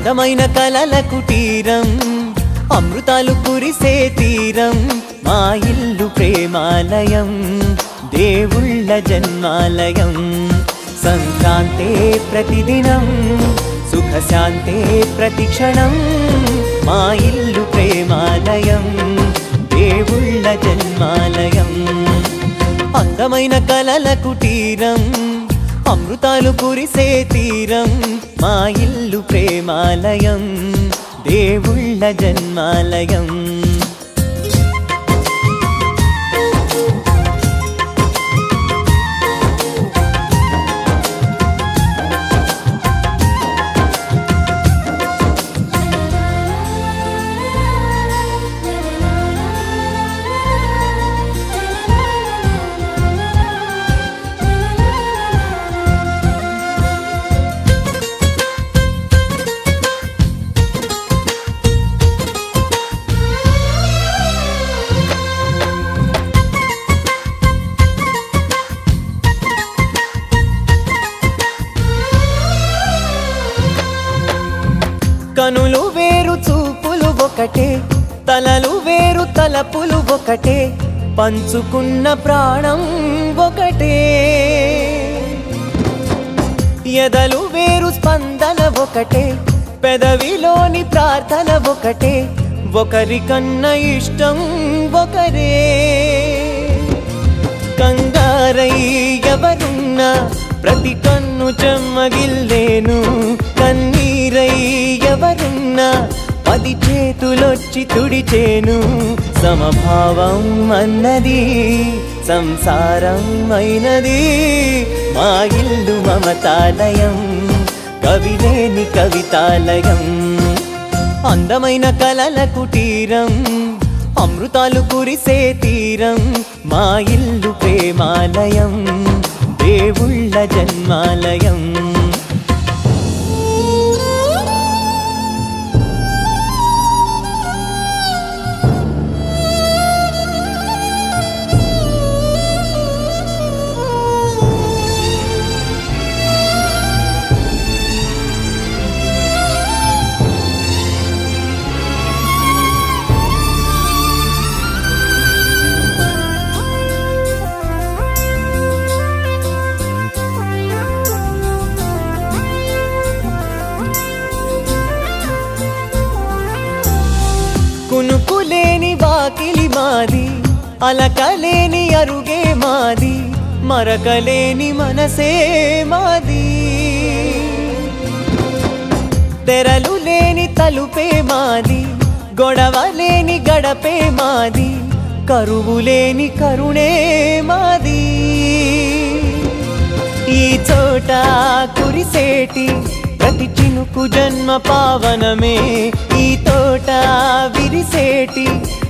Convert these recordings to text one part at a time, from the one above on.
అందమైన కలల కుటీరం అమృతాలు కురిసే తీరం మా ఇల్లు ప్రేమాలయం దేవుళ్ళ జన్మాలయం సంక్రాంతే ప్రతిదినం సుఖశాంతే ప్రతిక్షణం మా ఇల్లు ప్రేమాలయం దేవుళ్ళ జన్మాలయం అందమైన కలల కుటీరం అమృతాలు కురిసే తీరం మా ఇల్లు ప్రేమాలయం దేవుళ్ళ జన్మాలయం కనులు వేరు చూపులు ఒకటే తలలు వేరు తలపులు ఒకటే పంచుకున్న ప్రాణం ఒకటే ఎదలు వేరు స్పందన ఒకటే పెదవిలోని ప్రార్థన ఒకటే ఒకరికన్నా ఇష్టం ఒకరే కంగారై ఎవరున్నా ప్రతి కన్ను చెమ్మగిల్లేను కన్నీరై ఎవరున్నా 10 చేతులొచ్చి తుడిచేను సమభావం అన్నది సంసారం అయినది మా ఇల్లు మమతాలయం కవిలేని కవితాలయం అందమైన కలల కుటీరం అమృతాలు కురిసే తీరం మా ఇల్లు ప్రేమాలయం దేవుళ్ళ జన్మాలయం కునుకులేని వాకిలి మాది అలకలేని అరుగే మాది మరకలేని మనసే మాది తెరలు లేని తలుపే మాది గొడవలేని గడపే మాది కరువులేని కరుణే మాది ఈ చోట కురిసేటి ప్రతి చినుకు జన్మ పావనమే ఈ తోట విరిసేటి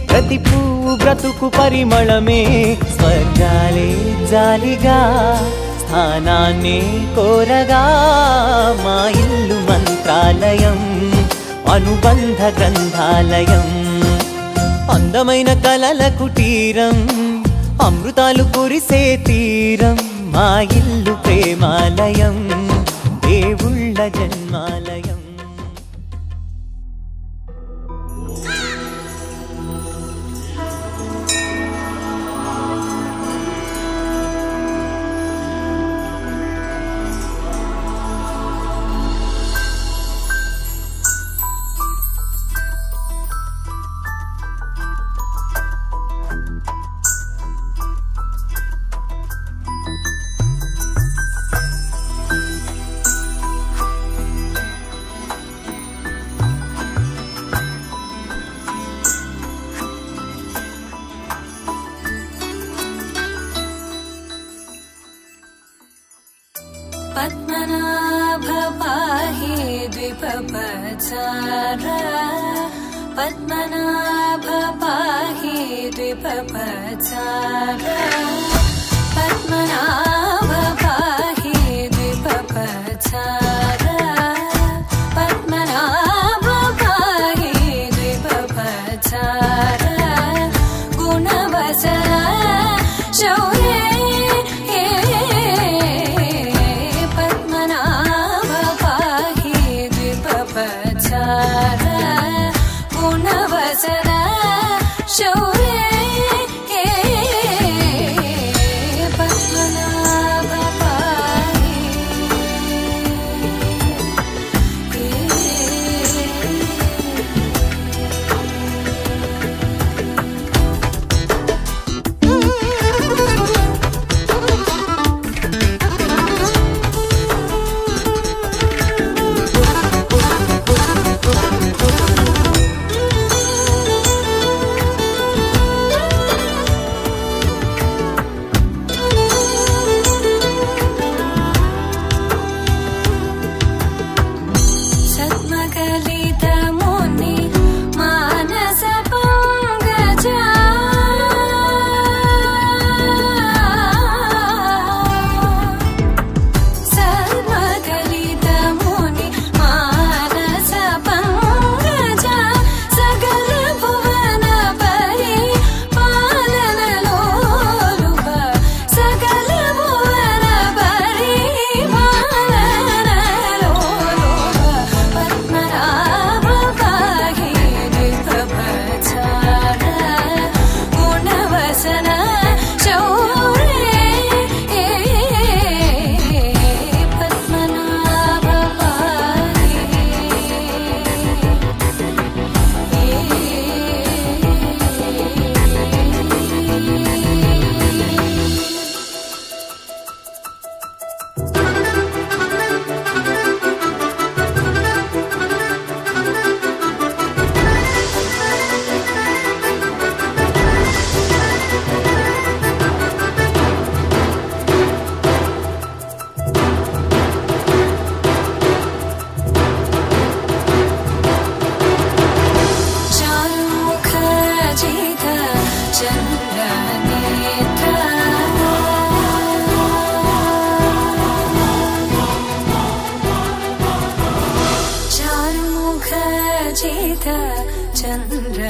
ప్రతి పువ్వు బ్రతుకు పరిమళమే స్వర్గాలే జాలిగా స్థానాన్ని కోరగా మా ఇల్లు మంత్రాలయం అనుబంధ గ్రంథాలయం అందమైన కలల కుటీరం అమృతాలు కురిసే తీరం మా ఇల్లు ప్రేమాలయం దేవుళ్ళ జన్మాలయం पद्मनाभ पाहि द्विपपचार पद्मनाभ पाहि द्विपपचार पद्मनाभ पाहि द्विपपचार पद्मनाभ पाहि द्विपपचार गुणवचन शौर्ये पद्मनाभ पाहि द्विपपचार मुनि मानस पंकजा सर्वगलित मुनि मानस पंकजा सकल भुवन परि पालन लोलुप सकल भुवन परि पालन लोलुप पद्मनाभ पाहि विभवचार गुणवसन शौर्ये पद्मनाभ पाहि चारुमुख जित चन्द्र नेत्र चारुमुख जित चन्द्र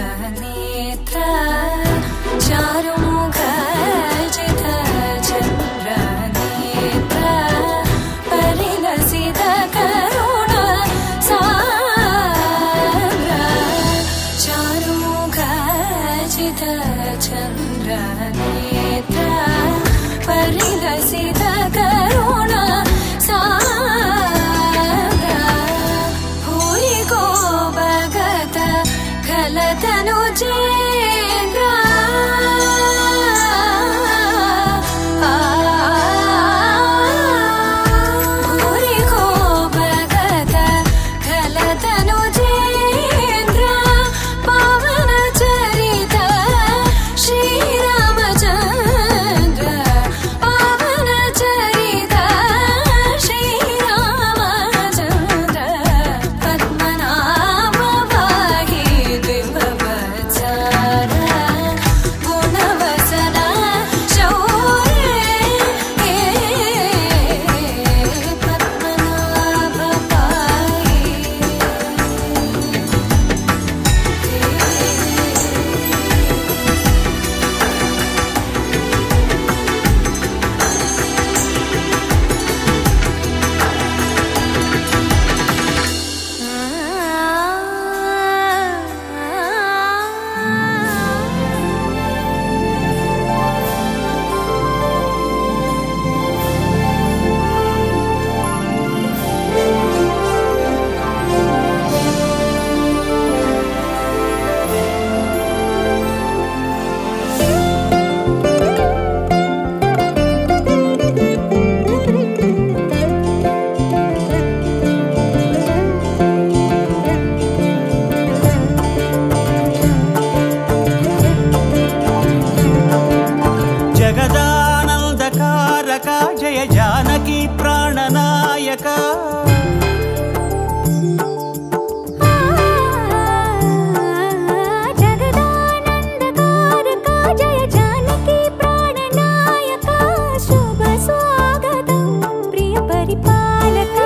नेत्र चारुमुख जित चन्द्र नेत्र परिलसित करुण सान्द्र चारुमुख जित चन्द्र नेत्र परिलसित करुण सान्द्र भूरि को भगत खलतनु चेन्द्र भूरि को भगत खलतनु चेन्द्र पावन चरित श्रीरामचन्द्र पावन चरित श्रीरामचन्द्र पद्मनाभ पाहि विभवचार गुणवसन शौर्ये पद्मनाभ पाहि జగదానందకారక జయ జానకి ప్రాణనాయక जगदानन्दकारक जय जानकी प्राणनायक शुभ स्वागतं प्रिय परिपालक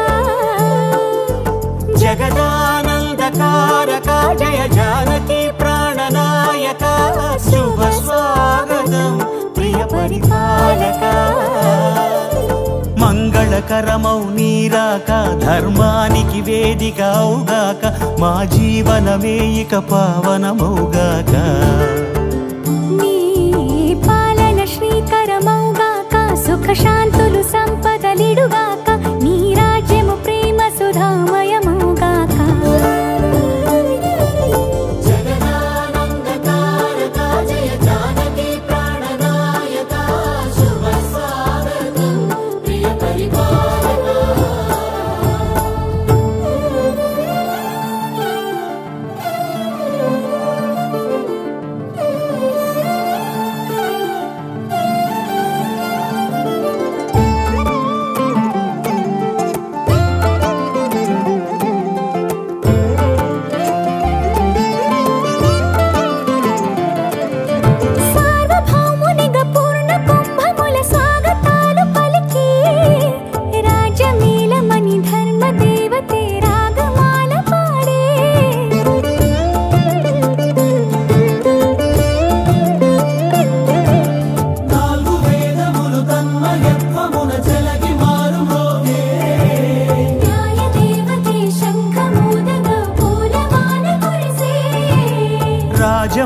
జగదానందకారక జయ జానకి ప్రాణనాయక శుభ స్వాగతం ప్రియ పరిపాలక మంగళకరమౌ నీరాక ధర్మానికి వేదిక అవుగాక మా జీవనమే ఇక పావనమౌగాక నీ పాలన శ్రీకరమౌగాక సుఖ శాంతులు సంపదలిడుగాక నీ రాజ్యము ప్రేమ సుధామయమౌగాక జగదానందకారక జయ జానకి ప్రాణనాయక శుభ స్వాగతం ప్రియ పరిపాలక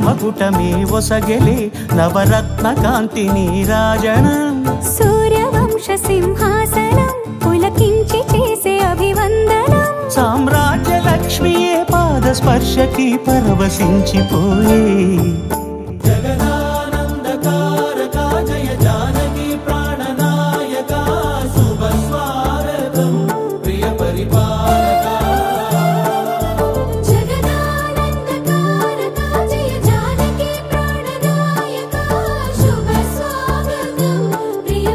రాజమకుటమే ఒసగెలే నవరత్న కాంతి నీరాజనం సూర్యవంశ సింహాసనం పులకించి చేసే అభివందనం సామ్రాజ్య లక్ష్మియే పాద స్పర్శకి పరవశించిపోయే జగదానందకారక జయ జానకి ప్రాణనాయక శుభ స్వాగతం ప్రియ పరిపాలక జగదానందకారక జయ జానకి ప్రాణనాయక శుభ స్వాగతం ప్రియ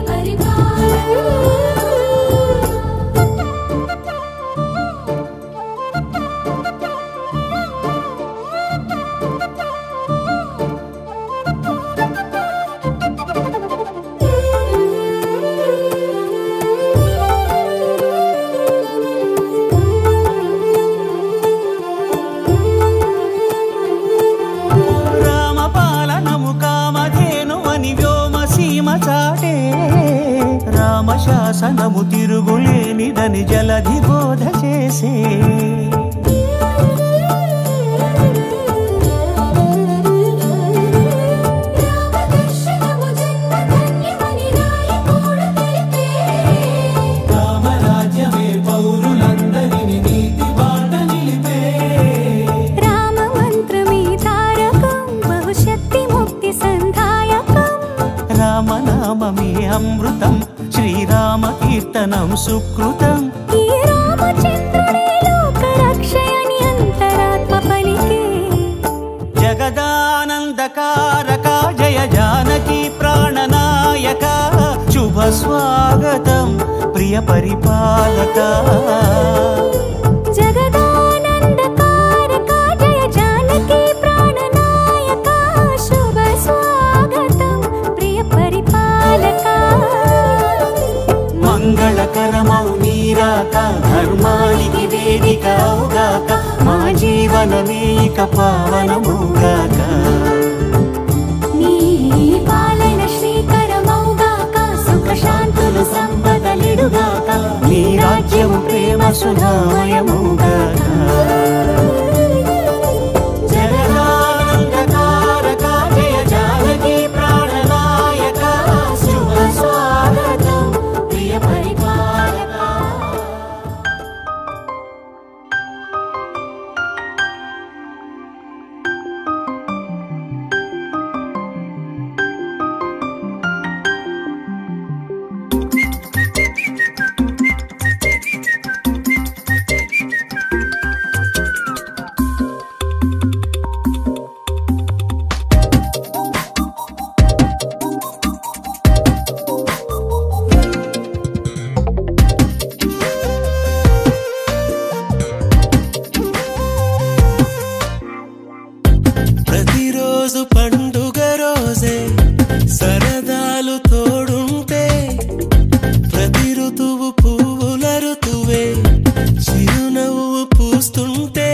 రామపాలనము కామధేను అని వ్యోమసీమ చాటే రామశాసనము తిరుగులేనిదని జలధి బోధ చేసే రామదర్శనము జన్మధన్యమని నాయకుడు తెలిపే రామరాజ్యమే పౌరులందరిని నీతి బాట నిలిపే రామ మంత్రమే తారకం బహుశక్తి ముక్తి సంధాయకం రామనామమే అమృతం శ్రీరామ కీర్తనం సుకృతం ఈ రామచంద్రుడే లోక రక్షయని అంతరాత్మ పలికే జగదానందకారక జయ జానకి ప్రాణనాయక శుభ స్వాగతం ప్రియ పరిపాలక జగదానందకారక జయ జానకి ప్రాణనాయక శుభ స్వాగతం ప్రియ పరిపాలక మంగళకరమౌ నీరాక ధర్మానికి వేదిక అవుగాక మా జీవనమే ఇక పావనమౌగాక నీ పాలన శ్రీకరమౌగాక సుఖ శాంతులు సంపదలిడుగాక నీ రాజ్యము ప్రేమ సుధామయమౌగాక జగదానందకారక జయ జానకి ప్రాణనాయక శుభ స్వాగతం ప్రియ పరిపాలక ప్రతిరోజు పండుగ రోజే సరదాలు తోడుంటే ప్రతి ఋతువు పువ్వుల ఋతువే చిరునవ్వు పూస్తుంటే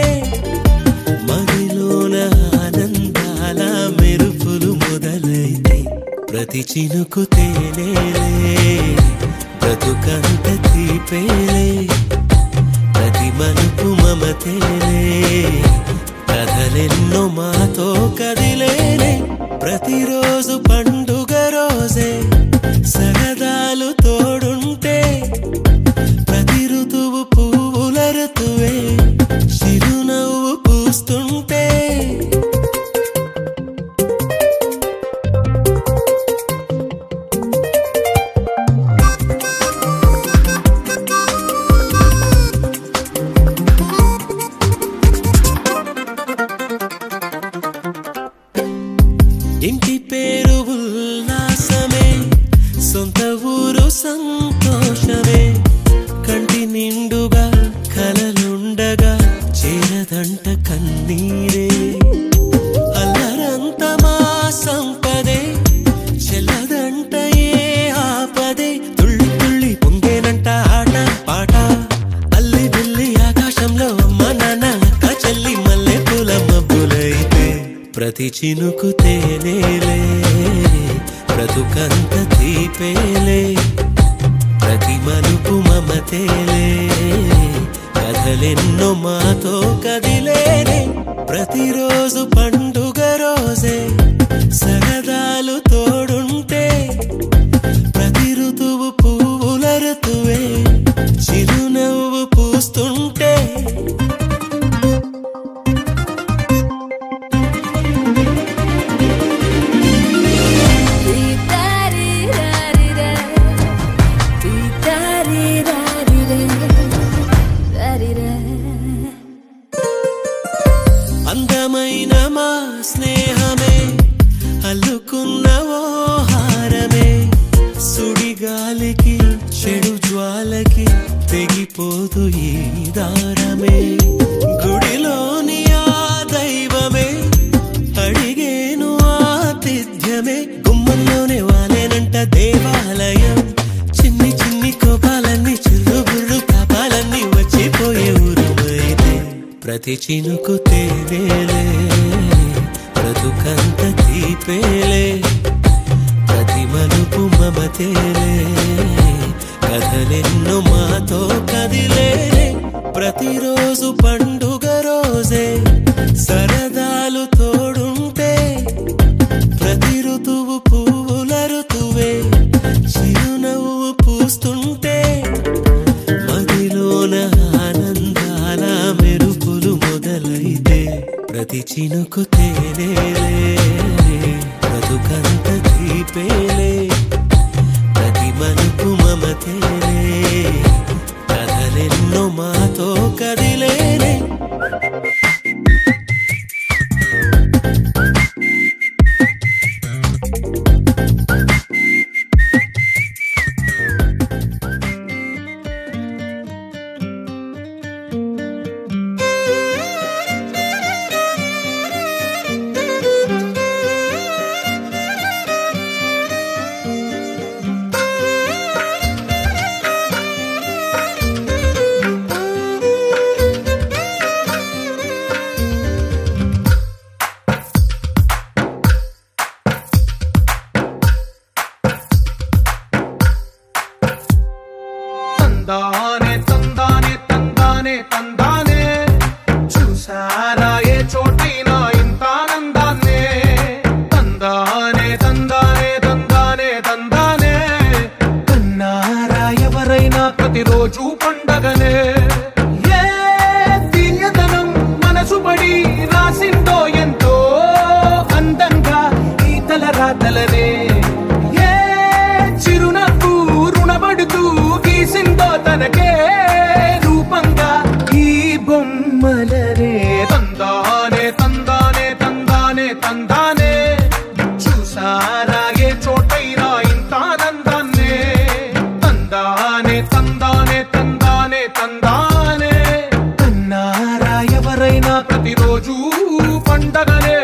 మదిలోన ఆనందాల మెరుపులు మొదలైతే ప్రతి చినుకు తేనేలే బ్రతుకంత తీపేలే ప్రతి మలుపు మమతేలే కథలెన్నో మాతో కదిలేనే ప్రతిరోజు పండుగ రోజే సరదాలు తోడుంటే ప్రతి ఋతువు పువ్వుల ఋతువే చిరునవ్వు పూస్తుంటే ఇంటి పేరు ఉల్లాసమే సొంత ఊరు సంతోషమే కంటి నిండుగా కలలుండగా చేరదంట కన్నీరే అల్లరంత మా సంపదే చెల్లదంట ఏ ఆపదే తుళ్ళి తుళ్ళి పొంగేనంట ఆట పాట అల్లి బిల్లి ఆకాశంలో అమ్మ నాన్న అక్క చెల్లి మల్లె పూల మబ్బులైతే ప్రతి చినుకు తేనేలే బ్రతుకంత తీపేలే ప్రతి మలుపు మమతేలే కథ కథలెన్నో మాతో కదిలేనే ప్రతిరోజు పండుగ రోజే సరదాలు తోడుంటే ప్రతి ఋతువు పువ్వుల ఋతువే చిరునవ్వు పూస్తుంటే అందమైన మా స్నేహమే అల్లుకున్న ఓ హారమే సుడిగాలికి చెడు జ్వాలకి తెగిపోదు ఈ దారమే గుడిలోని ఆ దైవమే అడిగేను ఆతిథ్యమే గుమ్మంలోనే వాలేనంట దేవాలయం చిన్ని చిన్ని కోపాలన్నీ చిల్లుబుర్రు తాపాలన్నీ వచ్చిపోయే ఊరుమైతే ప్రతి చినుకు తేవేలే బ్రతుకంత తీపేలే ప్రతి మలుపు మమతేలే కథలెన్నో మాతో కదిలేనే ప్రతిరోజు పండుగ రోజే సరదాలు తోడుంటే ప్రతి ఋతువు పువ్వుల ఋతువే చిరునవ్వు పూస్తుంటే మదిలోన ఆనందాల మెరుపులు మొదలైతే ప్రతి చినుకు తేనేలే బ్రతుకంత తీపేలే ప్రతి మలుపు మమతేలే కథలెన్నో మాతో కదిలేనే తందానే తందానే తందానే తందానే చూసారా ఏ చోటైనా ఇంత ఆనందాన్నే తందానే తందానే తందానే తందానే కన్నారా ఎవరైనా ప్రతిరోజు పండగనే ఏ తీయదనం మనసు పడి రాసిందో ఎంతో అందంగా ఈ తల రాతలనే ఏ చిరునవ్వు రుణపడుతూ గీసిందో తనకే రూపంగా ఈ బొమ్మలనే తందానే తందానే తందానే తందానే చూసారా ఏ చోటైనా ఇంత ఆనందాన్నే తందానే తందానే తందానే తందానే కన్నారా ఎవరైనా ప్రతిరోజు పండగనే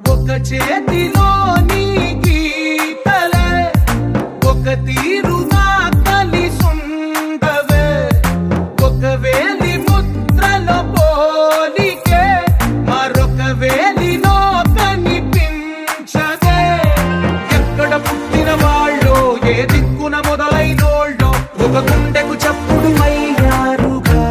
ఒక చేతిలో నీ గీతలే ఒక తీరుగా కలిసుండవే ఒక వేలి ముద్రలో పోలికే మరొక వేలిలో కనిపించదే ఎక్కడ పుట్టిన వాళ్ళో ఏ దిక్కున మొదలైనోళ్ళో ఒక గుండెకు చప్పుడు అయ్యారుగా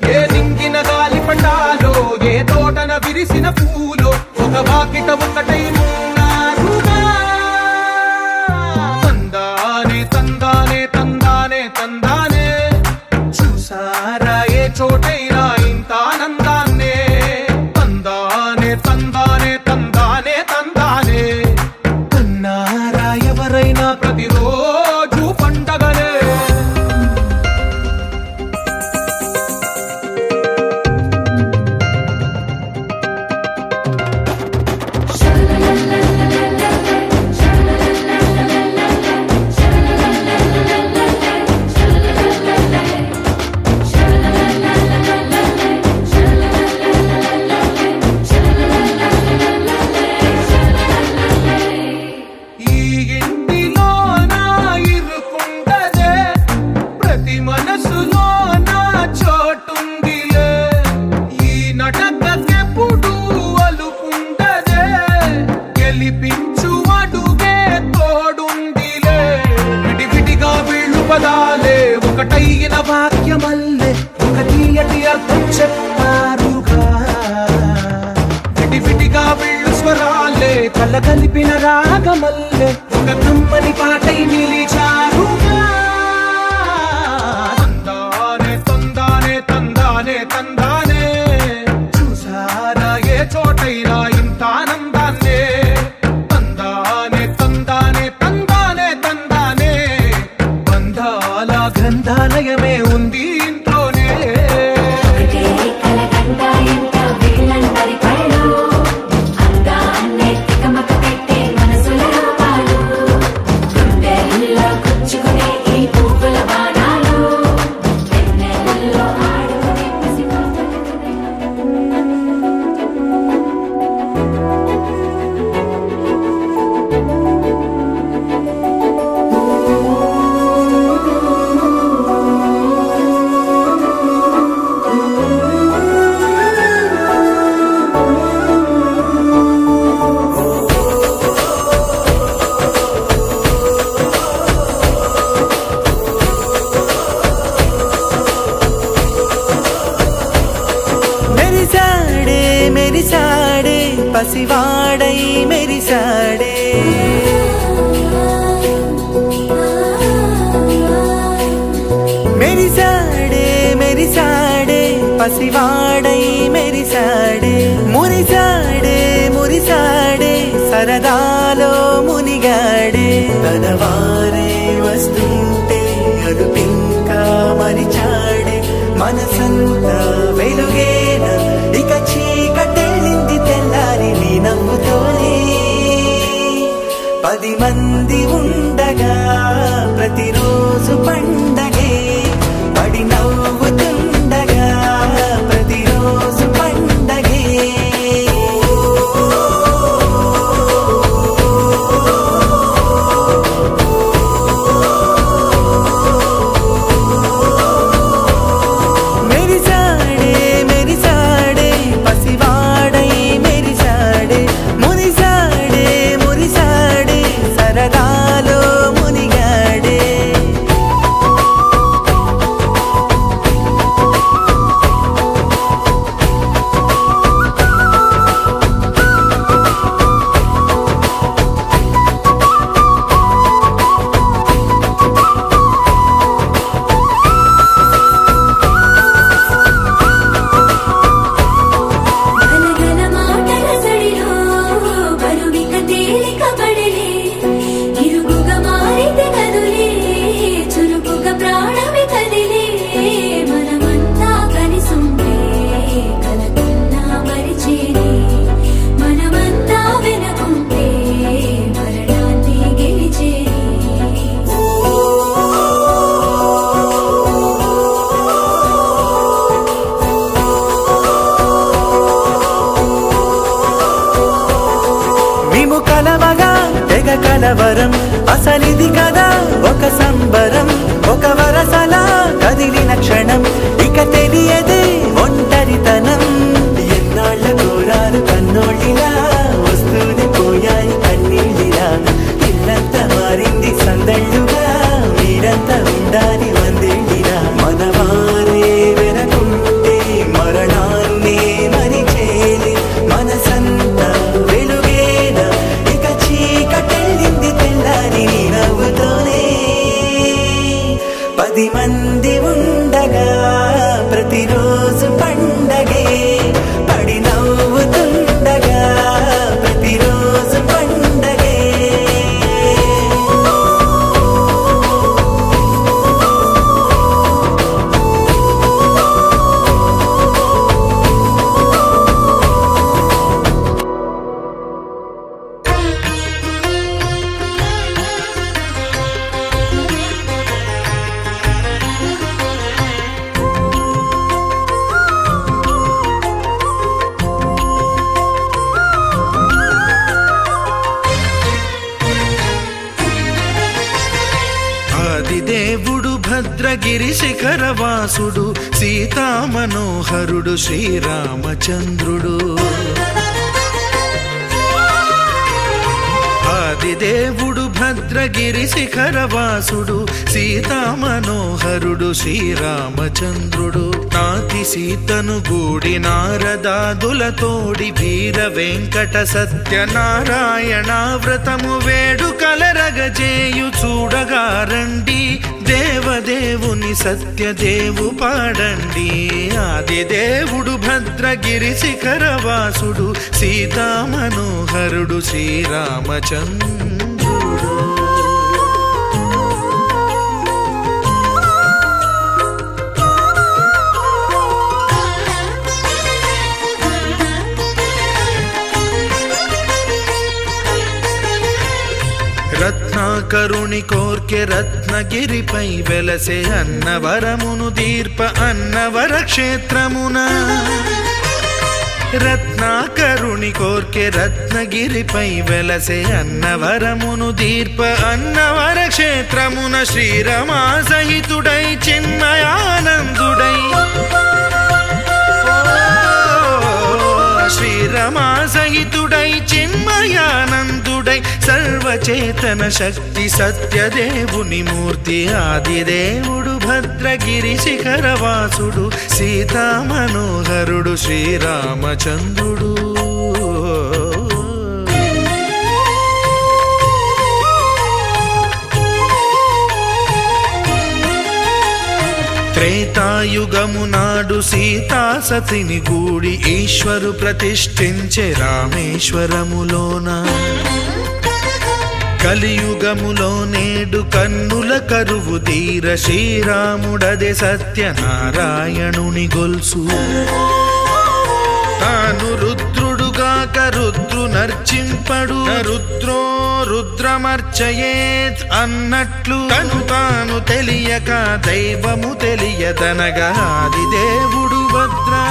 ఏ దింగిన గాలి పటాలో ఏ తోటన విరిసిన పూలో ఒక వాకిట ఒకటై ఉన్నారుగా తందానే తందానే తందానే తందానే చూసారా ఏ చోటైనా ఇంత ఆనందాన్నే తందానే తందానే తందానే తందానే కన్నారా ఎవరైనా ప్రతిరోజు పండగనే కళ్ళ కలిపిన రాగమల్లె ఒక కమ్మని పాటై నిలిచారుగా తందానే తందానే తందానే తందానే చూసారా ఏ చోటైనా ఇంత ఆనందాన్నే తందానే తందానే తందానే తందానే బంధాల గ్రంథాలయమే ఉంది ఇంట్లోనే పసివాడై మెరిసాడే మెరిసాడే మెరిసాడే పసివాడై మెరిసాడే మురిసాడే మురిసాడే సరదాలో మునిగాడే తనవారే వస్తుంటే అరుపింకా మరిచాడే మనసంతా వెలుగేన ఇక చీకటెళ్ళింది తెల్లారి నీ నవ్వుతోనే 10 మంది ఉండగా ప్రతిరోజు పండగే పడి నవ్వుతుండగా ప్రతిరోజు పండగే మెరిసాడే మెరిసాడే పసివాడై మెరిసాడే మురిసాడే మురిసాడే సరదాలో మునిగాడే గలగల మాటల సడిలో బరువిక తేలిక పడలే ఇరుగుగా మారితే కదులే చురుకుగా ప్రాణమి కదిలే మనమంతా కలిసుంటే కలకన్నా మరిచేనే మనమంతా వెనకుంటే మరణాన్ని గెలిచేనే మేము కలవగా తెగ కలవరం అసలిది కదా ఒక సంబరం ఒక వరసలా కదిలిన క్షణం ఇక తెలియదే ఒంటరితనం ఎన్నాళ్ళ కోరాలు కన్నోళ్ళిలా వస్తూనే పోయాయి కన్నీళ్ళిలా ఇల్లంతా మారింది సందళ్ళుగా మీరంతా ఉండాలి వందేళ్ళిలా మనవారే వెనకుంటే మరణాన్ని మరిచేలి మనసంతా వెలుగేన ఇక చీకటెళ్ళింది తెల్లారి నీ నవ్వుతోనే 10 మంది ఉండగా ప్రతిరోజు పండగే పడి నవ్వుతుండగా ప్రతిరోజు పండగే ఆదిదేవుడు భద్రగిరి శిఖరవాసుడు సీతామనోహరుడు శ్రీరామచంద్రుడు ఆదిదేవుడు భద్రగిరి శిఖరవాసుడు సీతామనోహరుడు శ్రీరామచంద్రుడు నాతి సీతను గూడి నారదాదులతోడి వీర వెంకట సత్యనారాయణ వ్రతము వేడుకలరగజేయు చూడగా రండి దేవదేవుని సత్యదేవు పాడండి ఆదిదేవుడు భద్రగిరి శిఖరవాసుడు సీతామనోహరుడు శ్రీరామచంద్రుడు రత్నాకరుని కోర్కె రత్నగిరిపై వెలసే అన్నవరమును దీర్ప అన్నవర క్షేత్రమున రత్నాకరుని కోర్కె రత్నగిరిపై వెలసే అన్నవరమును దీర్ప అన్నవర క్షేత్రమున శ్రీరమా సహితుడై చిన్మయానందుడై శ్రీరమా సహితుడై చిన్మయానందుడై సర్వచేతన శక్తి సత్యదేవుని మూర్తి ఆదిదేవుడు భద్రగిరి శిఖరవాసుడు సీతామనోహరుడు శ్రీరామచంద్రుడు త్రేతాయుగము నాడు సీతా సతిని గూడి ఈశ్వరు ప్రతిష్ఠించే రామేశ్వరములోన కలియుగములో నేడు కన్నుల కరువు తీర శ్రీరాముడదే సత్యనారాయణుని గొల్సు తాను రుద్రుడుగాక రుద్రు నర్చింపడు రుద్రో రుద్రమర్చయేత్ అన్నట్లు తను తాను తెలియక దైవము తెలియదనగా ఆదిదేవుడు భద్రా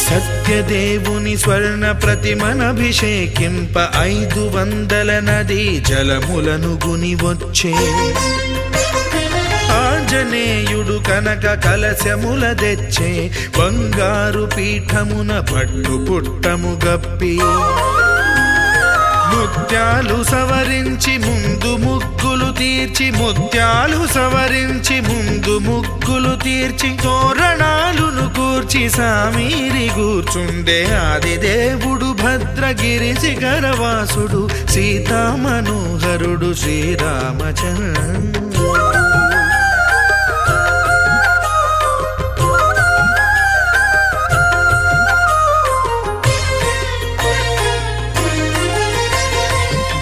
సత్యదేవుని స్వర్ణ ప్రతిమనభిషేకింప 500 నదీ జలములను గుని వచ్చే ఆంజనేయుడు కనక కలశముల తెచ్చే బంగారు పీఠమున పట్టు పుట్టము గప్పి ముత్యాలు సవరించి ముందు ముగ్గులు తీర్చి ముత్యాలు సవరించి ముందు ముగ్గులు తీర్చి తోరణాలును కూర్చి సామీరి కూర్చుండే ఆదిదేవుడు భద్రగిరి శిఖరవాసుడు సీతామనోహరుడు శ్రీరామచంద్రుడు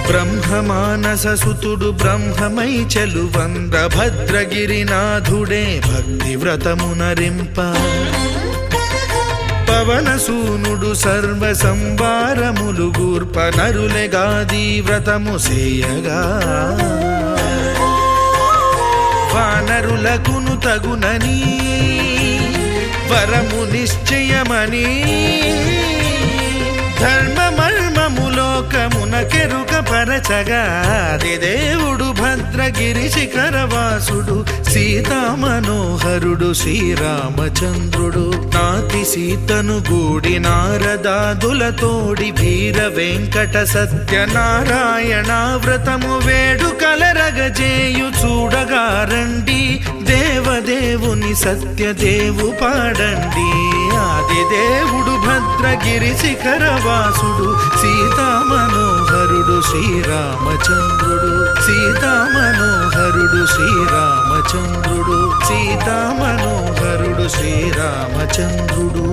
బ్రహ్మమానస సుతుడు బ్రహ్మమై చెలువంద భద్రగిరినాథుడే భక్తి వ్రతమునరింప పవనసూనుడు సర్వ సంవారములు గూర్ప నరులెగాది వ్రతము సేయగా వానరులకును తగునని వరము నిశ్చయమని ధర్మమర్మములోకమునకెరుక పరచగా ఆదిదేవుడు భద్రగిరి శిఖరవాసుడు సీతామనోహరుడు శ్రీరామచంద్రుడు నాతి సీతను గూడి నారదాదులతోడి వీర వెంకట సత్యనారాయణ వ్రతము వేడుకలరగజేయు చూడగా రండి దేవదేవుని సత్యదేవు పాడండి ఆదిదేవుడు భద్రగిరి శిఖరవాసుడు సీతామనోహరుడు శ్రీరామచంద్రుడు సీతామనోహరుడు శ్రీరామచంద్రుడు సీతామనోహరుడు శ్రీరామచంద్రుడు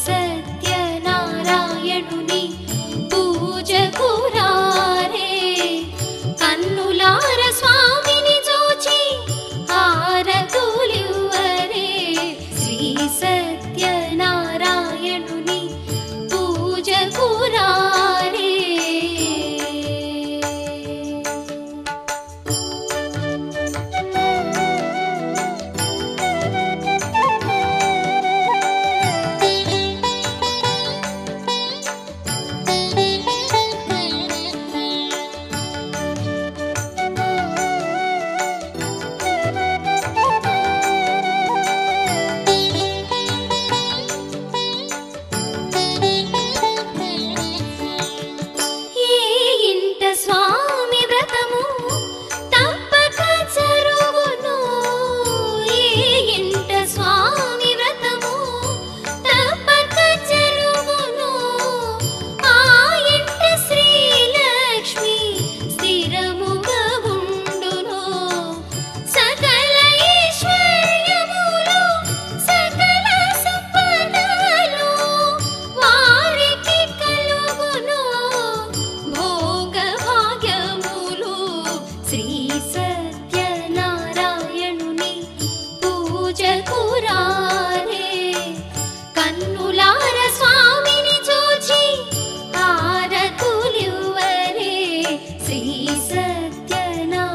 సత్యనారాయణుని పూజకు రారే కన్నులార స్వామిని చూచి హారతులివ్వరే శ్రీ సత్యనారాయణుని పూజకు రారే స్వామి వ్రతము తప్పక జరుగును ఏ ఇంట స్వామి వ్రతము తప్పక జరుగును ఆ ఇంట శ్రీలక్ష్మి స్థిరముగా ఉండును సకల ఐశ్వర్యములు సకల సంపదలు వారికి కలుగును భోగ భాగ్యములు శ్రీ సత్యనారాయణుని పూజకు రారే కన్నులార స్వామిని చూచి హారతులివ్వరే శ్రీ సత్యనారాయణుని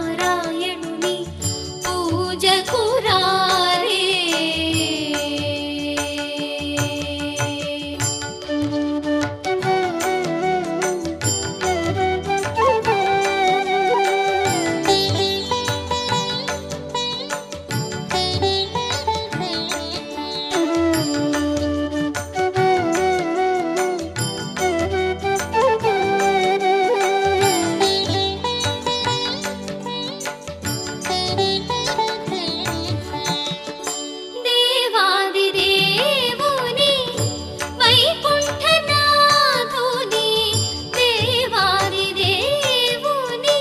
పూజకు రారే దేవాది దేవుని వైకుంఠనాథుని దేవాది దేవుని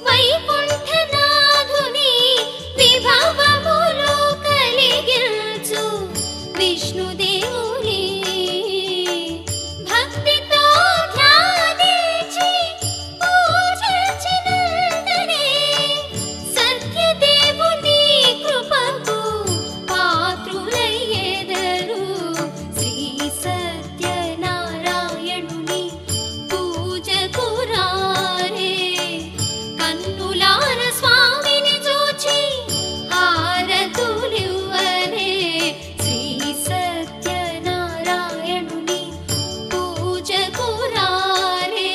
వైకుంఠనాథుని విభవములు కలిగించు విష్ణుదేవుని భక్తితో ధ్యానించి పూజించినంతనే సత్యదేవుని కృపకు పాత్రులయ్యెదరు శ్రీ సత్యనారాయణుని పూజకు రారే కన్నులార స్వామిని చూచి హారతులివ్వరే శ్రీ సత్యనారాయణుని పూజకు రారే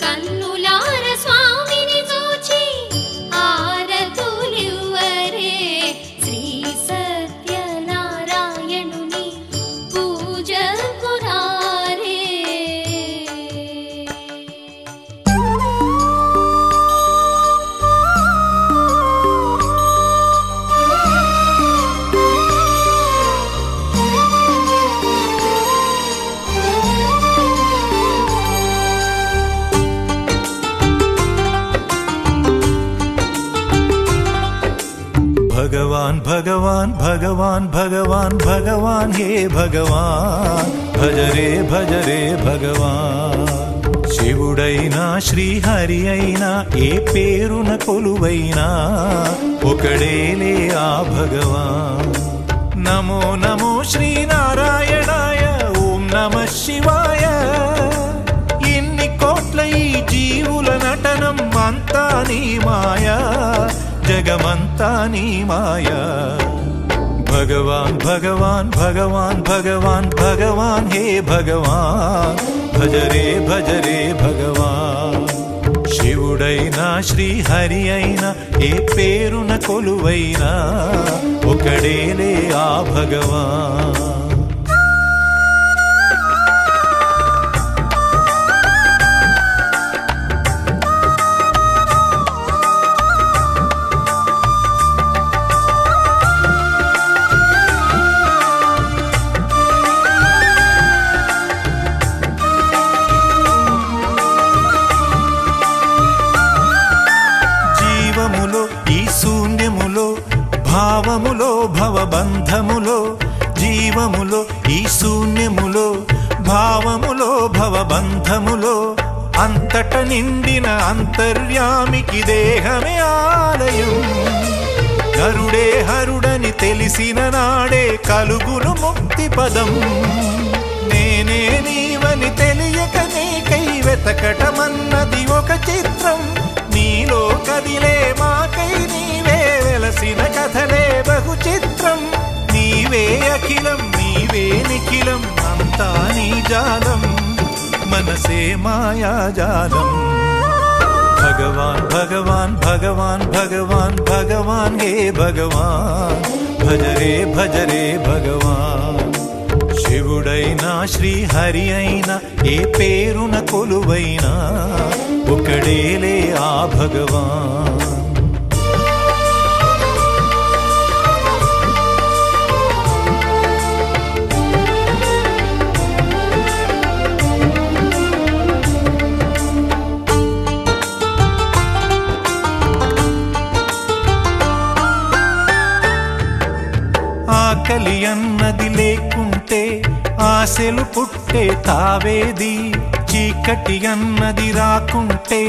కన్నులార స్వామిని చూచి హారతులివ్వరే శ్రీ సత్యనారాయణుని పూజకు రారే भगवान भगवान भगवान भगवान भगवान हे भगवान भज रे भगवान శివుడైనా శ్రీహరి అయినా ఏ పేరున కొలువైనా ఒకడేలే ఆ భగవాన్ నమో నమో శ్రీనారాయణాయ ఓం నమః శివాయ ఇన్ని కోట్ల ఈ జీవుల నటనం అంతా నీ మాయా జగమంతా నీ మాయా भगवान भगवान भगवान भगवान भगवान हे भगवान भज रे भगवान శివుడైనా శ్రీహరి అయినా ఏ పేరున కొలువైనా ఒకడేలే ఆ భగవాన్ భావములో భవబంధములో జీవములో ఈ శూన్యములో భావములో భవబంధములో అంతట నిండిన అంతర్యామికి దేహమే ఆలయం. నరుడే హరుడని తెలిసిన నాడే కలుగును ముక్తి పదం. నేనే నీవని తెలియక నీకై వెతకటమన్నది ఒక చిత్రం. నీలో కదిలే మాకై నీవే వెలసిన కథలే బహు చిత్రం. నీవే అఖిలం నీవే నిఖిలం అంతా నీ జాలం మనసే మాయాజాలం. భగవాన్ భగవాన్ భగవాన్ భగవాన్ భగవాన్ హే భగవాన్ భజరే భజరే భగవాన్. శివుడైనా శ్రీహరి అయినా ఏ పేరున కొలువైనా ఒకడేలే ఆ భగవాన్. ఆకలి అన్నది లేకుంటే ఆశలు పుట్టే తావేది. చీకటి అన్నది రాకుంటే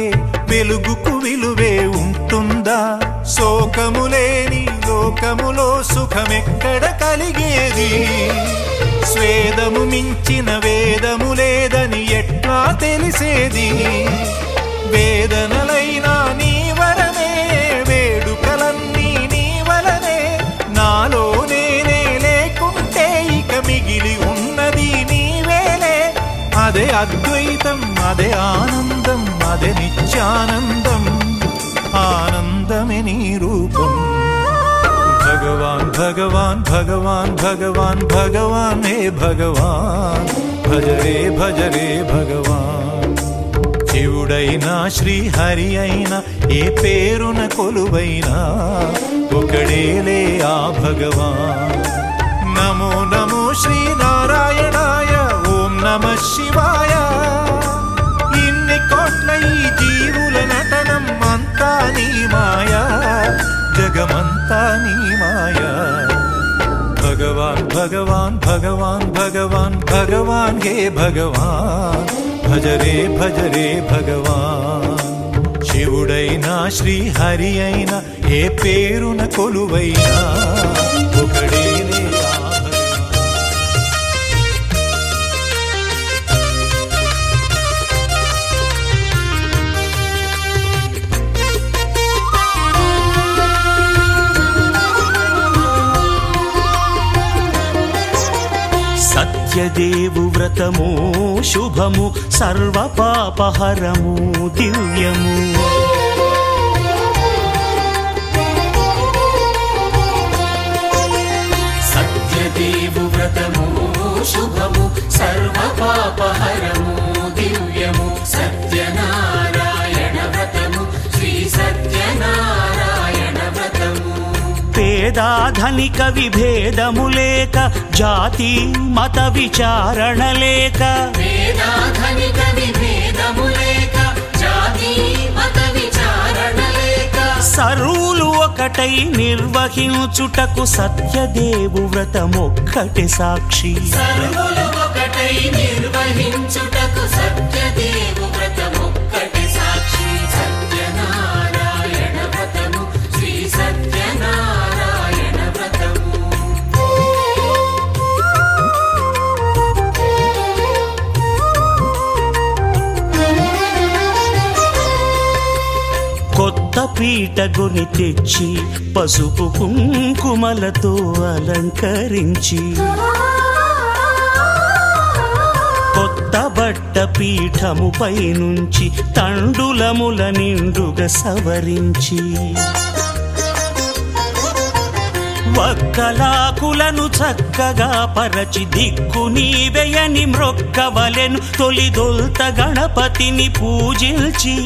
వెలుగుకు విలువే ఉంటుందా? శోకము లేని లోకములో సుఖమెక్కడ కలిగేది? స్వేదము మించిన వేదము లేదని ఎట్లా తెలిసేది? వేదనలైనా నీ వరమే వేడుకలన్నీ నీ వలనే. నాలో నేనే లేకుంటే ఇక మిగిలి ఉన్నది నీవేలే. అదే అద్వైతం అదే ఆనందం అదే నిత్యానందం ఆనందమే నీ రూపం. భగవాన్ భగవాన్ భగవాన్ భగవాన్ భగవాన్ హే భగవాన్ భజరే భజరే భగవాన్. శివుడైనా శ్రీహరి అయినా ఏ పేరున కొలువైనా ఒకడేలే ఆ భగవాన్. నమో నమో శ్రీనారాయణాయ ఓం నమః శివాయ. ఇన్ని కోట్ల ఈ జీవుల నటనం అంతా నీ మాయా జగమంతా నీ మాయా. భగవాన్ భగవాన్ భగవాన్ భగవాన్ భగవాన్ హే భగవాన్ భజరే భజరే భగవాన్. శివుడైనా శ్రీహరి అయినా ఏ పేరున కొలువైనా ఒకడేలే ఆ భగవాన్. సత్యదేవు వ్రతము శుభము సర్వ పాపహరము దివ్యము. సత్యదేవు వ్రతము శుభము సర్వ పాపహరము దివ్యము. సత్యనారాయణ వ్రతము శ్రీ సత్యనారాయణ వ్రతము. పేదాధనిక విభేదము లేక జాతి మత విచారణ లేక. వేదాధనిక విభేదము లేక జాతి మత విచారణ లేక. సర్వులు ఒకటై నిర్వహించుటకు సత్యదేవు వ్రతమొక్కటి సాక్షి. సర్వులు ఒకటై నిర్వహించుటకు సత్యదేవు వ్రతమొక్కటి సాక్షి. సత్యనారాయణ వ్రతము శ్రీ సత్యనారాయణ వ్రతము. కొత్త పీట గొని తెచ్చి పసుపు కుంకుమలతో అలంకరించి. కొత్త బట్ట పీఠముపై నుంచి తండులముల నిండుగా సవరించి. వక్కలాకులను చక్కగా పరచి దిక్కు నీవెయని మ్రొక్కవలెను. తొలిదొల్త గణపతిని పూజించి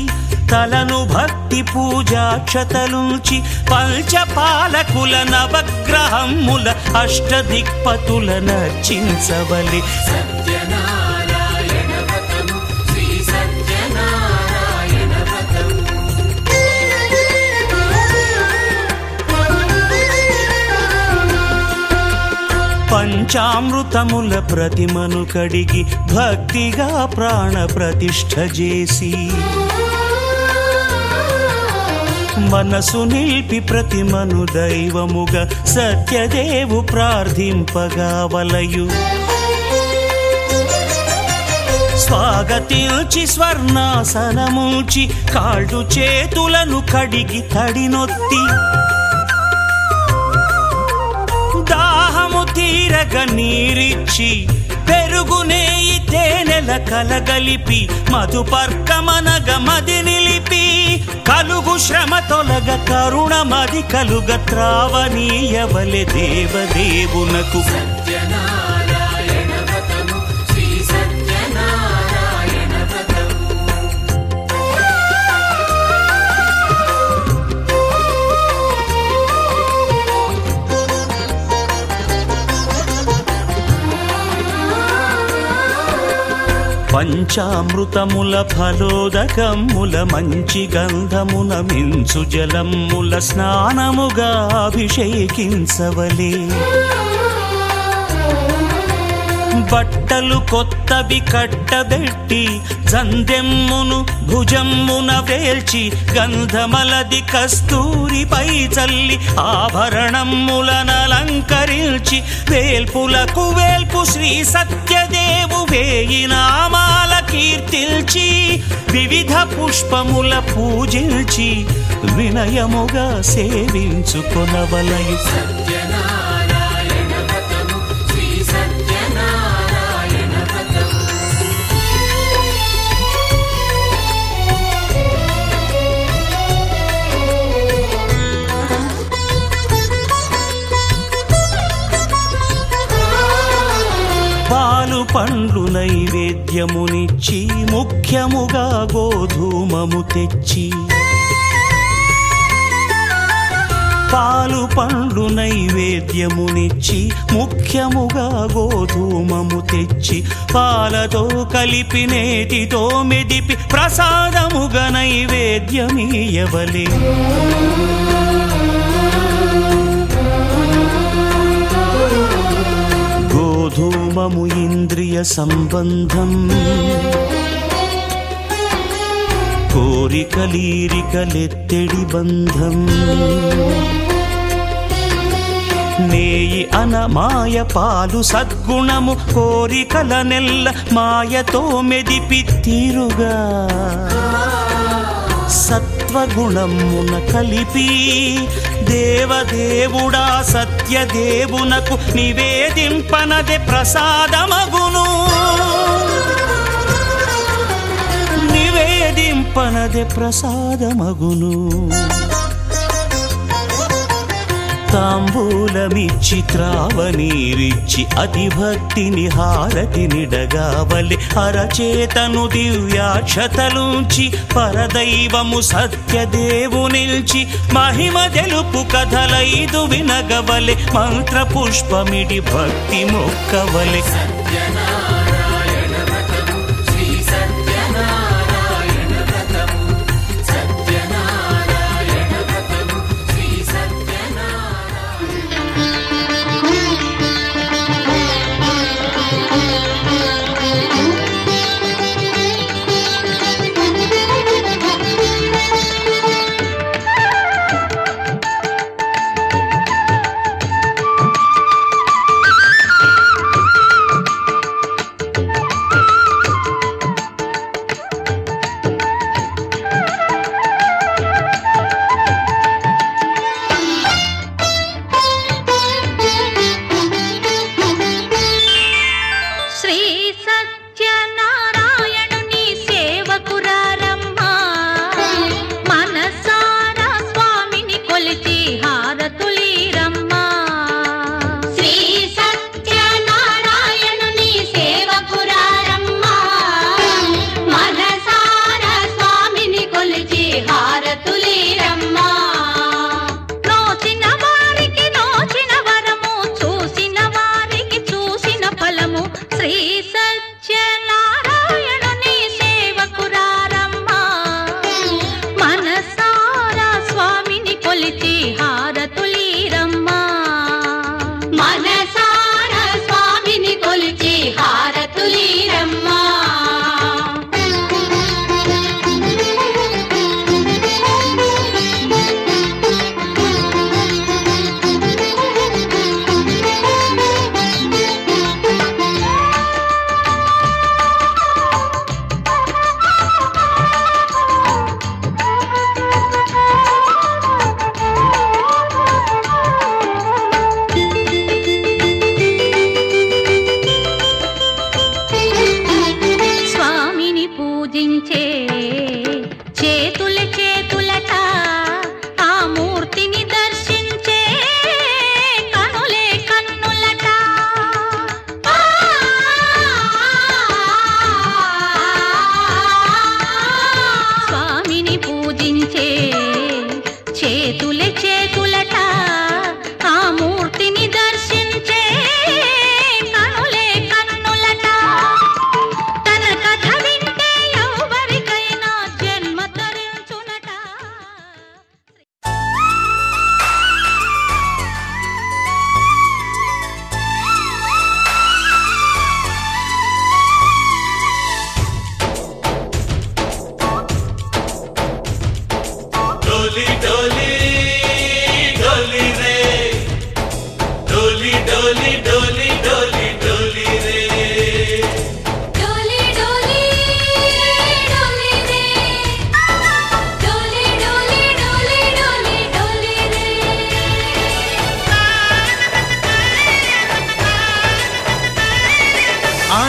తలను భక్తి పూజాక్షతలుంచి పంచపాలకుల నవగ్రహముల అష్టదిక్పతుల నర్చించవలె. సత్యనారాయణ వ్రతము శ్రీ సత్యనారాయణ వ్రతము. పంచామృతముల ప్రతిమను కడిగి భక్తిగా ప్రాణ ప్రతిష్ఠ చేసి మనసు నిలిపి ప్రతిమను దైవముగా సత్యదేవు ప్రార్థింపగా వలయు స్వాగతించి స్వర్ణాసనముంచి కాళ్ళు చేతులను కడిగి తడినొత్తి దాహము తీరగ నీరిచ్చి పెరుగు నేయి తేనెల కలగలిపి మధుపర్కమనగ మది నిలిపి కలుగు శ్రమ తొలగ కరుణ మది కలుగ త్రావనీయవలె దేవదేవునకు సత్యనారాయణ వ్రతము శ్రీ సత్యనారాయణ వ్రతము పంచామృతముల ఫలోదకముల మంచి గంధమున మించు జలముల స్నానముగా అభిషేకించవలే బట్టలు కొత్తవి కట్టబెట్టి జందెమ్మును భుజమ్మున వేల్చి గంధమలది కస్తూరిపై చల్లి ఆభరణములనలంకరించి వేల్పులకు వేల్పు శ్రీ సత్యదేవు వేయి నామాల కీర్తిల్చి వివిధ పుష్పముల పూజించి వినయముగా సేవించుకొనవలయు సత్యనారాయణ వ్రతము శ్రీ సత్యనారాయణ వ్రతము పాలు పండ్లు నైవేద్యమునిచ్చి ముఖ్యముగా గోధూమము తెచ్చి పాలు పండ్లు నైవేద్యమునిచ్చి ముఖ్యముగా గోధూమము తెచ్చి పాలతో కలిపి నేతితో మెదిపి ప్రసాదముగా నైవేద్యమీయవలే గోధూమము ఇంద్రియ సంబంధం కోరికలీరికలెత్తెడి బంధం నేయి అనమాయ పాలు సద్గుణము కోరికల నెల్ల మాయతో మెదిపి తీరుగా సత్వగుణమున కలిపి దేవదేవుడా సత్యదేవునకు నివేదింపనదే ప్రసాదమగును నివేదింపనదే ప్రసాదమగును తాంబూలమిచ్చి త్రావనీరిచ్చి అతిభక్తిని హారతినిడగావలె అరచేతను దివ్యాక్షతలుంచి పరదైవము సత్యదేవు నిల్చి మహిమ తెలుపు కథలైదు వినగవలె మంత్ర పుష్పమిడి భక్తి మొక్కవలె సత్యనారాయణ వ్రతము శ్రీ సత్యనారాయణ వ్రతము సత్యనారాయణ వ్రతము శ్రీ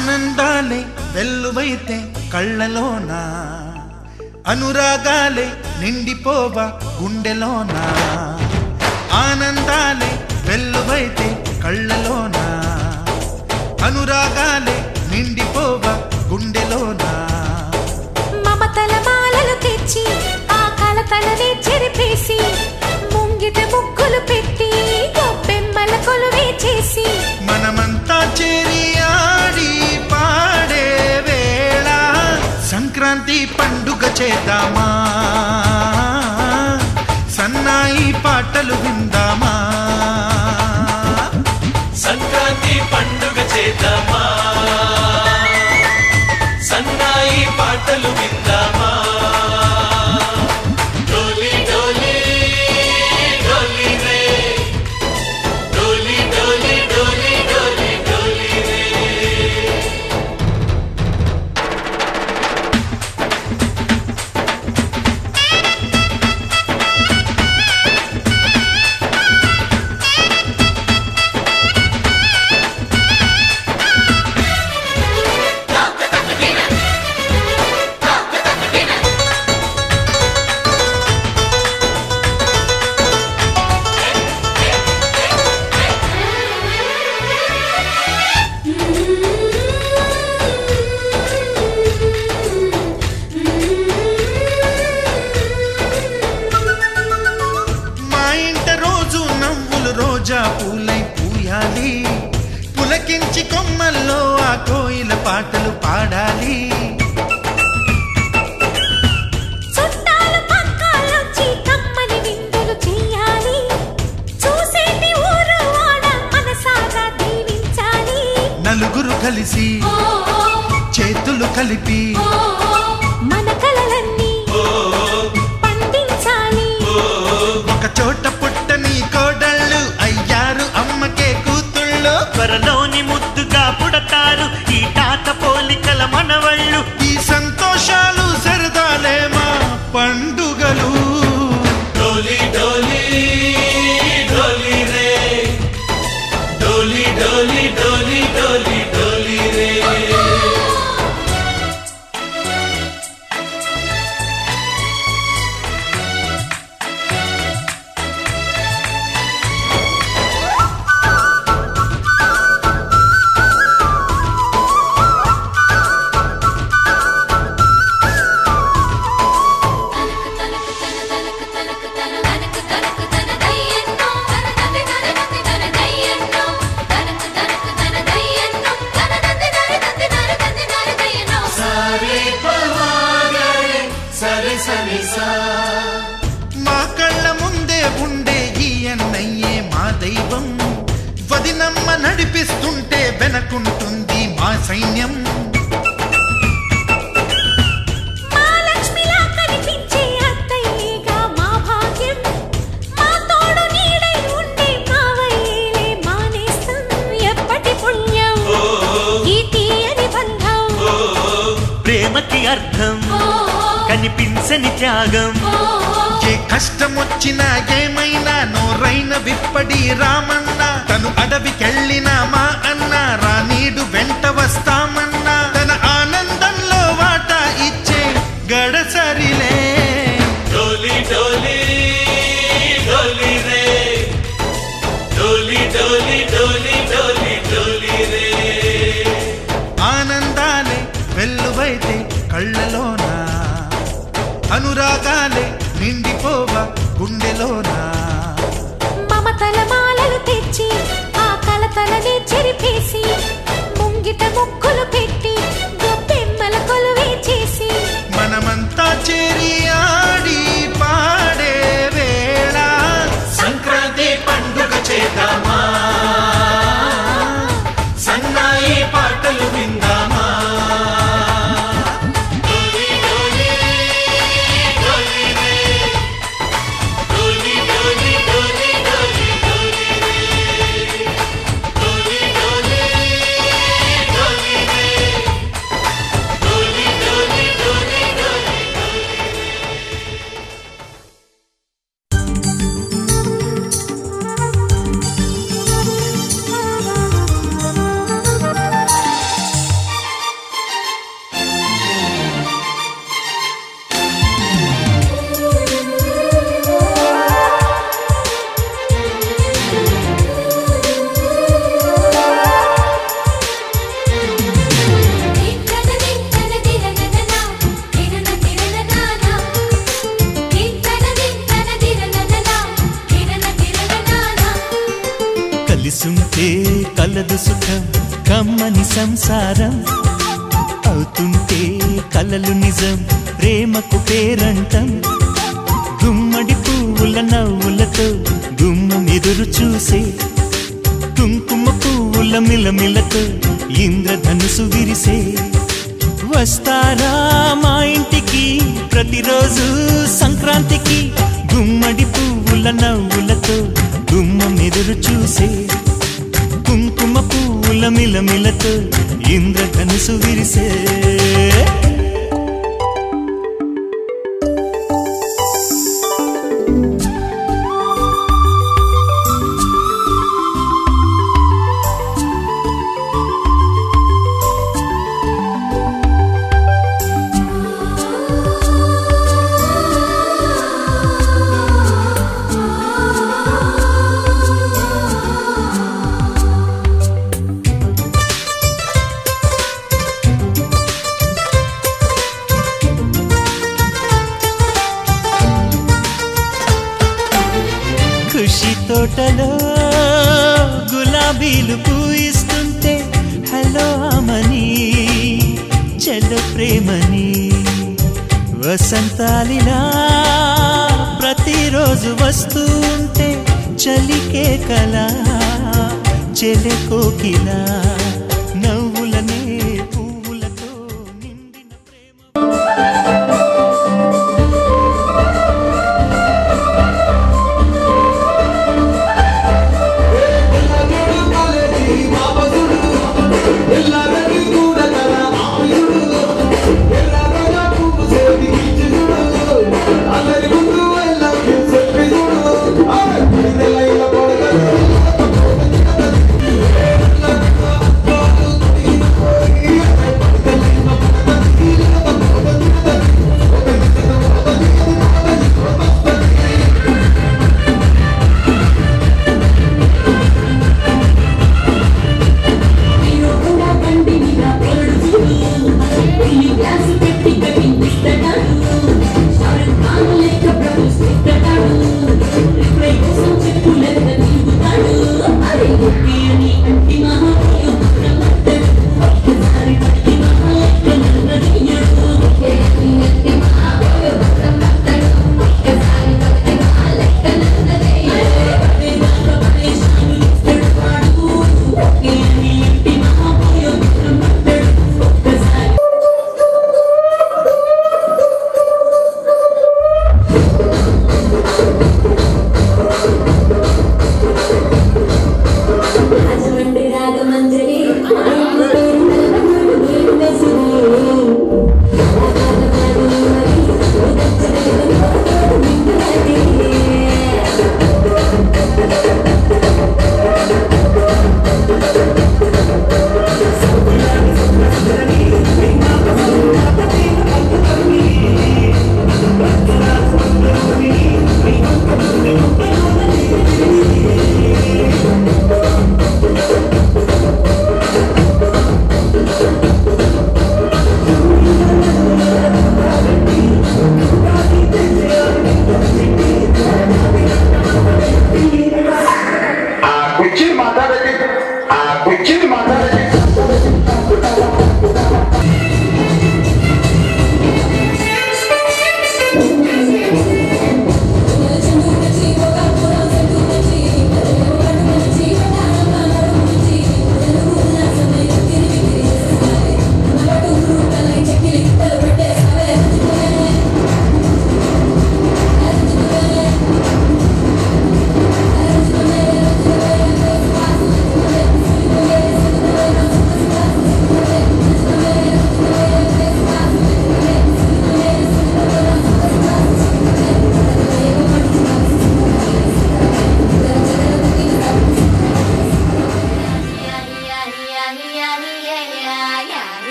ఆనందాలే వెల్లువైతే కళ్ళలోన, అనురాగాలే నిండిపోవా గుండెలోన. ఆనందాలే వెల్లువైతే కళ్ళలోన, అనురాగాలే నిండిపోవా గుండెలోన. మమతల మాలలు తెచ్చి ఆ కలతలనే చెరిపేసి, ముంగిట ముగ్గులు పెట్టి గొప్పెమ్మల కొలువే చేసి, మనమంతా చేరి ఆడి పాడే వేళ సంక్రాంతి పండుగ చేద్దామా, సన్నాయి పాటలు విందామా. సంక్రాంతి పండుగ చేద్దామా, సన్నాయి పాటలు విందామా. డోలి డోలి డోలి రే, డోలి డోలి డోలి డోలి డోలి రే. మా ఇంట రోజు నవ్వులు రోజా పూలై పూయాలి, పులకించి కొమ్మల్లో ఆ కోయిల పాటలు పాడాలి. చుట్టాలు పక్కాలొచ్చి కమ్మని విందులు చెయ్యాలి, చూసేటి ఊరు వాడ మనసారా దీవించాలి. నలుగురు కలిసి చేతులు కలిపి మన కలలన్నీ పండించాలి. ఒక చోట పుట్టని కోడళ్ళు అయ్యారు అమ్మకే కూతుళ్ళు. త్వరలోని ముద్దుగా పుడతారు ఈ తాత పోలికల మనవళ్ళు. ఈ సంతోషాలు సరదాలే మా పండుగలు. డోలి డోలి డోలి రే, డోలి డోలి డోలి డోలి డోలి రే. సరి సరి సా. మా కళ్ళ ముందే ఉండే ఈ అన్నయ్యే మా దైవం. వదినమ్మ నడిపిస్తుంటే వెనకుంటుంది మా సైన్యం. మా లక్ష్మిలా కనిపించే అత్తయ్యేగా మా భాగ్యం. మా తోడు నీడై ఉండే మావయ్యేలే మా నేస్తం. ఎప్పటి పుణ్యం ఈ తీయని బంధం, ప్రేమకి అర్థం కనిపించని త్యాగం. ఏ కష్టం వచ్చినా ఏమైనా నోరైన విప్పడి రామన్న. తను అడవికెళ్ళినా మా అన్న రానీడు వెంట వస్తామన్నా. తన ఆనందంలో వాటా ఇచ్చే గడసరిలే. డోలి డోలి డోలి రే, డోలి డోలి డోలి డోలి డోలి రే. ఆనందాలే వెల్లువైతే కళ్ళలోన, అనురాగాలే నిండిపోవా గుండెలోన. మమతల మాలలు తెచ్చి ఆ కలతలనే చెరిపేసి, ముంగిట ముగ్గులు పెట్టి గొప్పెమ్మల కొలువే చేసి, మనమంతా చేరి ఆడి పాడే వేళ సంక్రాంతి పండుగ చేద్దామా, సన్నాయి పాటలు విందామా. డోలి డోలి డోలి రే, డోలి డోలి డోలి డోలి డోలి రే, డోలి డోలి డోలి రే, కలదు సుఖం కమ్మని సంసారం అవుతుంటే కలలు నిజం ప్రేమకు పేరంటం గుమ్మడి పువ్వుల నవ్వులతో గుమ్మం ఎదురు చూసే కుంకుమ పువ్వుల మిలమిలతో ఇంద్రధనుసు విరిసే వస్తారా మా ఇంటికి ప్రతిరోజు సంక్రాంతికి గుమ్మడి పువ్వుల నవ్వులతో గుమ్మం ఎదురు చూసే కుంకుమ పువ్వుల మిలమిలతో ఇంద్రధనుసు విరిసే ఖుషి తోటలో గులాబీలు పూయిస్తుంటే హలో అమని చెల్ల ప్రేమని వసంతాలిలా ప్రతిరోజు వస్తూ ఉంటే చలికే కలా చెలె కోకిలా నవ్వులనే పువ్వులతో నిండిన ప్రేమ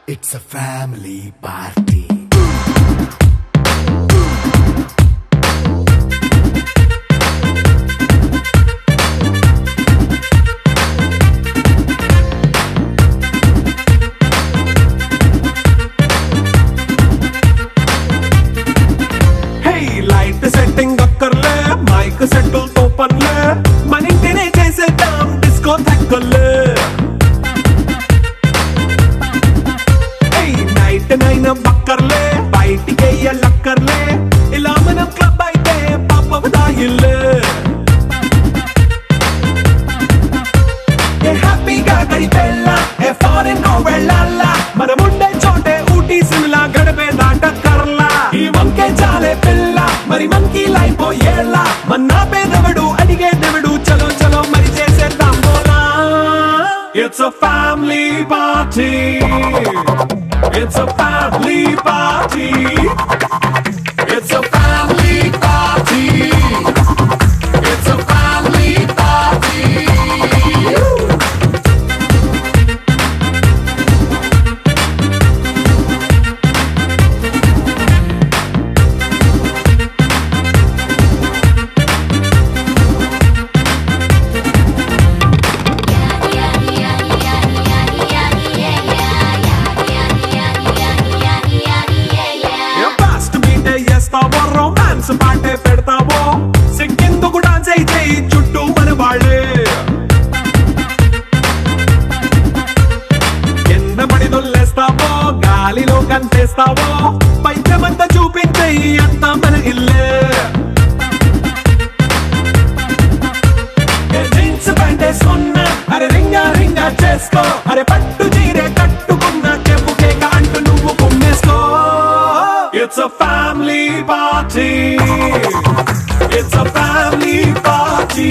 It's a family party. అక్కర్లే ఇలా మనం క్లబ్ అయితే పాపవదా ఇల్లు ఏ హ్యాపీగా గడిపెళ్ళ ఏ ఫారెన్ నో వెళ్ళాల మనముండే చోటే ఊటీ సిమ్లా గడిపే దాటక్కర్లా ఈ వంకే చాలే పిల్ల మరి మంకీ లైఫ్ ఏళ్ళ మన్నా పేదవడు అడిగేదెవడు చలో చలో మరి చేసేద్దాం బోలా It's a family party. It's a family party. It's a family party. It's a family party. Romance పాటే పెడతావో సిగ్గెందుకు డాన్స్ అయితే చుట్టూ మన వాళ్ళే కింద పడి దొల్లేస్తావో గాలిలో కంటేస్తావో పైచమంతా చూపించే అంతా మన ఇల్లే జీన్స్ ప్యాంట్ వేసుకున్నా అరే రింగా రింగా చేసుకో అరే పట్టు చీరే కట్టుకున్న చెప్పు కేక అంటూ నువ్వు కుమ్మేసుకో It's a family party. It's a family party.